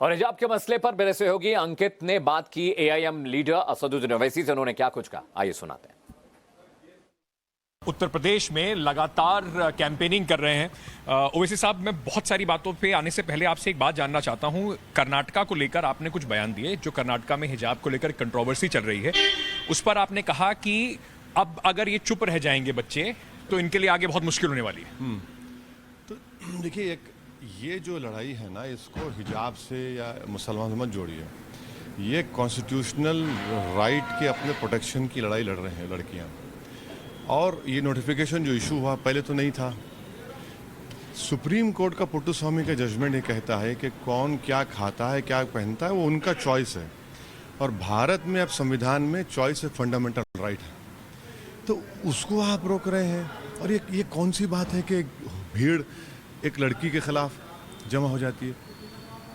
और हिजाब के मसले पर मेरे सहयोगी अंकित ने बात की एआईएम लीडर असदुद्दीन ओवैसी से। उन्होंने क्या कुछ कहा, आइए सुनाते हैं। उत्तर प्रदेश में लगातार कैंपेनिंग कर रहे हैं। ओवैसी साहब, मैं बहुत सारी बातों पे आने से पहले आपसे एक बात जानना चाहता हूं। कर्नाटका को लेकर आपने कुछ बयान दिए, जो कर्नाटका में हिजाब को लेकर कंट्रोवर्सी चल रही है, उस पर आपने कहा कि अब अगर ये चुप रह जाएंगे बच्चे तो इनके लिए आगे बहुत मुश्किल होने वाली है। तो देखिए, ये जो लड़ाई है ना, इसको हिजाब से या मुसलमान से मत जोड़िए। ये कॉन्स्टिट्यूशनल राइट के अपने प्रोटेक्शन की लड़ाई लड़ रहे हैं लड़कियां। और ये नोटिफिकेशन जो इशू हुआ पहले तो नहीं था। सुप्रीम कोर्ट का पुट्टुस्वामी का जजमेंट ये कहता है कि कौन क्या खाता है, क्या पहनता है, वो उनका चॉइस है। और भारत में अब संविधान में चॉइस ए फंडामेंटल राइट है, तो उसको आप रोक रहे हैं। और ये कौन सी बात है कि भीड़ एक लड़की के खिलाफ जमा हो जाती है।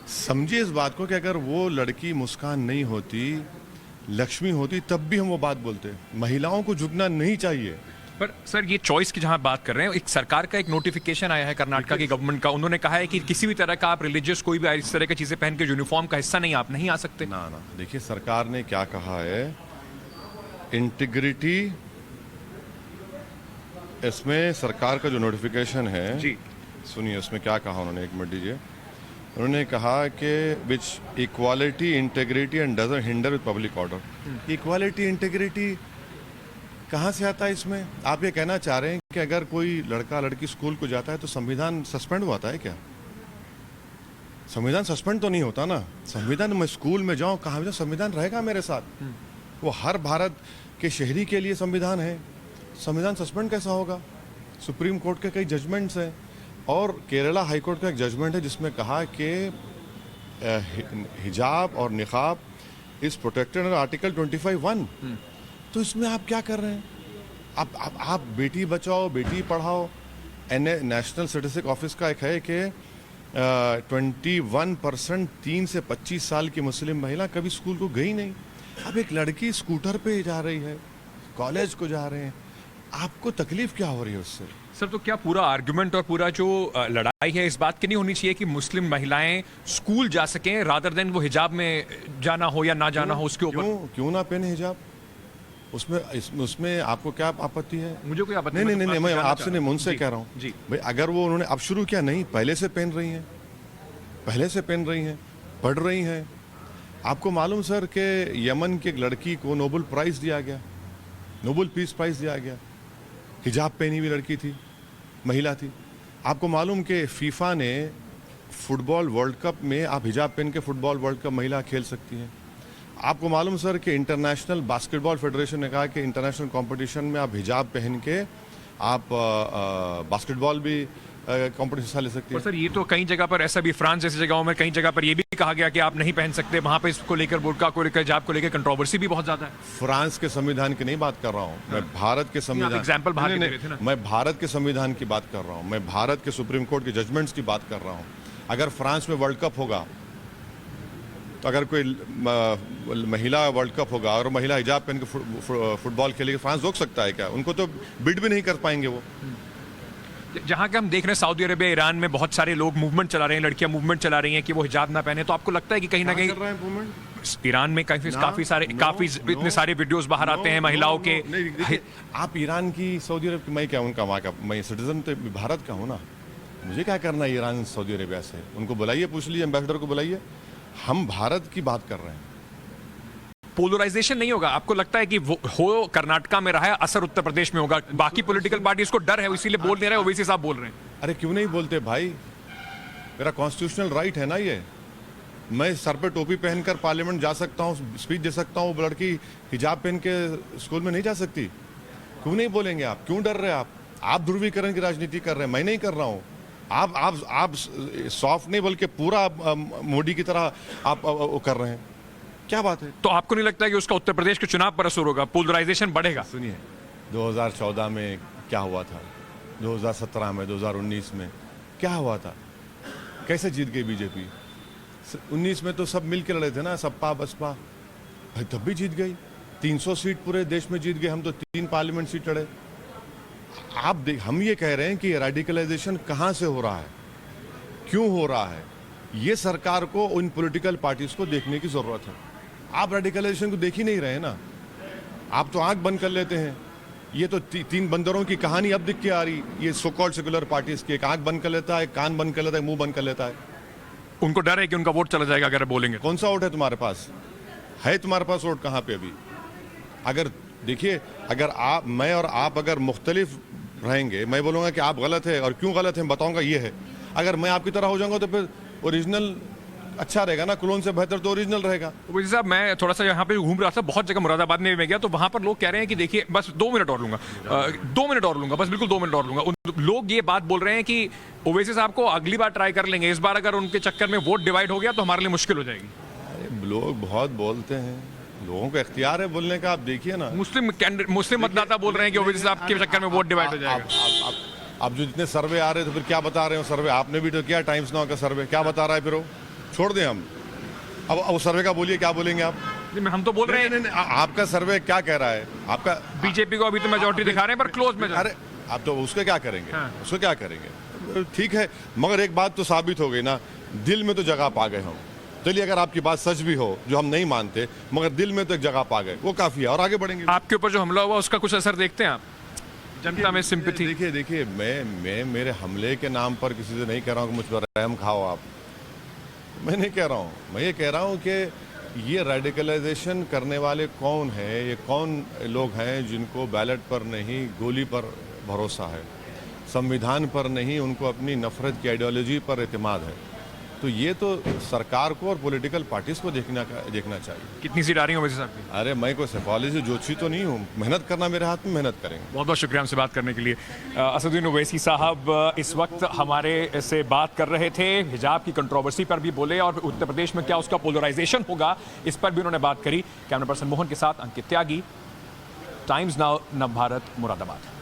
समझिए इस बात को कि अगर वो लड़की मुस्कान नहीं होती, लक्ष्मी होती, तब भी हम वो बात बोलते। महिलाओं को झुकना नहीं चाहिए। पर सर, ये चॉइस की जहां बात कर रहे हैं, एक सरकार का एक नोटिफिकेशन आया है कर्नाटका की गवर्नमेंट का। उन्होंने कहा है कि किसी भी तरह का आप रिलीजियस कोई भी इस तरह की चीजें पहन के यूनिफॉर्म का हिस्सा नहीं, आप नहीं आ सकते। ना, देखिए सरकार ने क्या कहा है, इंटीग्रिटी, इसमें सरकार का जो नोटिफिकेशन है जी, सुनिए उसमें क्या कहा उन्होंने, एक मिनट दीजिए। उन्होंने कहा कि which equality, integrity and doesn't hinder with public order. Equality, integrity कहाँ से आता है इसमें? आप ये कहना चाह रहे हैं कि अगर कोई लड़का लड़की स्कूल को जाता है तो संविधान सस्पेंड हुआ है क्या? संविधान सस्पेंड तो नहीं होता ना। संविधान, मैं स्कूल में जाऊँ, कहाँ भी संविधान रहेगा मेरे साथ। वो हर भारत के शहरी के लिए संविधान है। संविधान सस्पेंड कैसा होगा? सुप्रीम कोर्ट के कई जजमेंट्स हैं और केरला हाई कोर्ट का एक जजमेंट है जिसमें कहा कि हिजाब और निकाब इज प्रोटेक्टेड अंडर आर्टिकल 25(1). तो इसमें आप क्या कर रहे हैं? आप Beti Bachao, Beti Padhao. National statistic office का एक है कि 21% 3 से 25 साल की मुस्लिम महिला कभी स्कूल को गई नहीं। अब एक लड़की स्कूटर पे जा रही है, कॉलेज को जा रहे हैं, आपको तकलीफ क्या हो रही है उससे? सर, तो क्या पूरा आर्गुमेंट और पूरा जो लड़ाई है इस बात की नहीं होनी चाहिए कि मुस्लिम महिलाएं स्कूल जा सकें, रादर देन वो हिजाब में जाना हो या ना जाना हो उसके ऊपर? क्यों ना पहने हिजाब? उसमें आपको क्या आपत्ति है? मुझे कोई आपत्ति नहीं, मैं आपसे नहीं, मुझसे कह रहा हूँ भाई, अगर वो उन्होंने अब शुरू किया, नहीं पहले से पहन रही हैं, पढ़ रही हैं। आपको मालूम सर कि यमन की एक लड़की को नोबेल प्राइज दिया गया, नोबेल पीस प्राइज दिया गया। हिजाब पहनी हुई लड़की थी, महिला थी। आपको मालूम कि फीफा ने फुटबॉल वर्ल्ड कप में आप हिजाब पहन के फुटबॉल वर्ल्ड कप महिला खेल सकती हैं। आपको मालूम सर कि इंटरनेशनल बास्केटबॉल फेडरेशन ने कहा कि इंटरनेशनल कंपटीशन में आप हिजाब पहन के आप बास्केटबॉल भी कंपटीशन हिस्सा ले सकती है। सर, ये तो कई जगह पर ऐसा भी, फ्रांस जैसी जगहों में कई जगह पर ये भी कहा गया कि आप नहीं पहन सकते। वहां पे इसको लेकर, बुर्का को लेकर, हिजाब को लेकर कंट्रोवर्सी भी बहुत ज्यादा है। फ्रांस के संविधान की नहीं बात कर रहा हूँ मैं, भारत के संविधान, एग्जाम्पल मैं भारत के संविधान की बात कर रहा हूँ। मैं भारत के सुप्रीम कोर्ट के जजमेंट्स की बात कर रहा हूँ। अगर फ्रांस में वर्ल्ड कप होगा, तो अगर कोई महिला वर्ल्ड कप होगा और महिला हिजाब पहन के फुटबॉल खेलेगी, फ्रांस रोक सकता है क्या? उनको तो बिड भी नहीं कर पाएंगे वो। जहां के हम देख रहे हैं सऊदी अरेबिया, ईरान में बहुत सारे लोग मूवमेंट चला रहे हैं, लड़कियां मूवमेंट चला रही हैं कि वो हिजाब ना पहने। तो आपको लगता है कि कहीं ना कहीं ईरान में काफी इतने सारे वीडियोस बाहर आते हैं महिलाओं के? आप ईरान की, सऊदी अरब की, मैं क्या उनका वहाँ का, मैं सिटीजन तो भारत का हूँ ना। मुझे क्या करना है ईरान सऊदी अरेबिया से? उनको बुलाइए, पूछ लीजिए, एम्बेसडर को बुलाइए। हम भारत की बात कर रहे हैं। पोलराइजेशन नहीं होगा? आपको लगता है कि वो हो कर्नाटका में रहा है, असर उत्तर प्रदेश में होगा? बाकी पॉलिटिकल पार्टीज को डर है, इसीलिए बोल नहीं रहे, ओवैसी साहब बोल रहे हैं। अरे क्यों नहीं बोलते भाई? मेरा कॉन्स्टिट्यूशनल राइट है ना ये। मैं सर पे टोपी पहनकर पार्लियामेंट जा सकता हूँ, स्पीच दे सकता हूँ। लड़की हिजाब पहन के स्कूल में नहीं जा सकती। क्यों नहीं बोलेंगे आप? क्यों डर रहे आप ध्रुवीकरण की राजनीति कर रहे हैं, मैं नहीं कर रहा हूँ। आप सॉफ्ट नहीं बल्कि पूरा मोदी की तरह आप कर रहे हैं। क्या बात है? तो आपको नहीं लगता कि उसका उत्तर प्रदेश के चुनाव पर असर होगा, पोलराइजेशन बढ़ेगा? सुनिए, 2014 में क्या हुआ था, 2017 में, 2019 में क्या हुआ था? कैसे जीत गई बीजेपी? 19 में तो सब मिल के लड़े थे ना, सपा बसपा, भाई तब भी जीत गई। 300 सीट पूरे देश में जीत गए, हम तो 3 पार्लियामेंट सीट लड़े। हम ये कह रहे हैं कि रेडिकलाइजेशन कहाँ से हो रहा है, क्यों हो रहा है, ये सरकार को उन पॉलिटिकल पार्टीज को देखने की जरूरत है। आप रेडिकलाइजेशन को देख ही नहीं रहे ना, आप तो आंख बंद कर लेते हैं। ये तो तीन बंदरों की कहानी अब दिख के आ रही, ये सो कॉल्ड सेक्युलर पार्टीज की, एक आंख बंद कर लेता है, एक कान बंद कर लेता है, मुंह बंद कर लेता है। उनको डर है कि उनका वोट चला जाएगा अगर बोलेंगे। कौन सा वोट है तुम्हारे पास? है तुम्हारे पास वोट कहाँ पे अभी? अगर देखिए, अगर मैं और आप अगर मुख्तलिफ रहेंगे, मैं बोलूँगा कि आप गलत है और क्यों गलत है बताऊँगा ये है। अगर मैं आपकी तरह हो जाऊँगा तो फिर ओरिजिनल अच्छा रहेगा ना, क्लोन से बेहतर तो ओरिजिनल रहेगा। वैसे साहब मैं थोड़ा सा यहाँ पे घूम रहा था, बहुत जगह मुरादाबाद में भी गया, तो वहाँ पर लोग कह रहे हैं कि देखिए बस 2 मिनट और लूंगा, 2 मिनट और लूंगा, बस बिल्कुल 2 मिनट और लूंगा। लोग ये बात बोल रहे हैं कि ओवैसी साहब को अगली बार ट्राई कर लेंगे, इस बार अगर उनके चक्कर में वोट डिवाइड हो गया तो हमारे लिए मुश्किल हो जाएगी। अरे लोग बहुत बोलते हैं, लोगों को इख्तियार है बोलने का। आप देखिए ना, मुस्लिम मतदाता बोल रहे हैं कि ओवैसी साहब के चक्कर में वोट डिवाइड हो जाएगा। अब जो जितने सर्वे आ रहे हैं तो फिर क्या बता रहे हो? सर्वे आपने भी तो किया, टाइम्स नाउ का सर्वे क्या बता रहा है? फिर वो छोड़ दें हम, अब सर्वे का बोलिए, क्या बोलेंगे आप? हम तो बोल रहे हैं नहीं, आपका सर्वे क्या कह रहा है? आपका बीजेपी को अभी तो मेजॉरिटी दिखा रहे हैं पर क्लोज में। अरे आप तो उसको क्या करेंगे? हाँ। उसको क्या करेंगे? ठीक है, मगर एक बात तो साबित हो गई ना, दिल में तो जगह पा गए हम। चलिए, अगर आपकी बात सच भी हो, जो हम नहीं मानते, मगर दिल में तो एक जगह पा गए, वो काफी है और आगे बढ़ेंगे। आपके ऊपर जो हमला हुआ उसका कुछ असर देखते हैं आप? जनता में सिंपैथी। देखिए मैं मेरे हमले के नाम पर किसी से नहीं कह रहा हूँ कि मुझ पर रहम खाओ आप, मैं नहीं कह रहा हूँ। मैं ये कह रहा हूँ कि ये रेडिकलाइजेशन करने वाले कौन है, ये कौन लोग हैं जिनको बैलेट पर नहीं गोली पर भरोसा है, संविधान पर नहीं, उनको अपनी नफरत की आइडियोलॉजी पर एतमाद है। तो ये तो सरकार को और पॉलिटिकल पार्टीज को देखना चाहिए। कितनी सीट आ रही है ओवैसी साहब की? अरे मैं कोई सेफोलॉजी जोशी तो नहीं हूँ, मेहनत करना मेरे हाथ में, मेहनत करेंगे। बहुत बहुत शुक्रिया हमसे बात करने के लिए। असदुद्दीन ओवैसी साहब इस वक्त हमारे से बात कर रहे थे, हिजाब की कंट्रोवर्सी पर भी बोले और उत्तर प्रदेश में क्या उसका पोलराइजेशन होगा इस पर भी उन्होंने बात करी। कैमरा पर्सन मोहन के साथ अंकित त्यागी, टाइम्स नाउ, नवभारत, मुरादाबाद।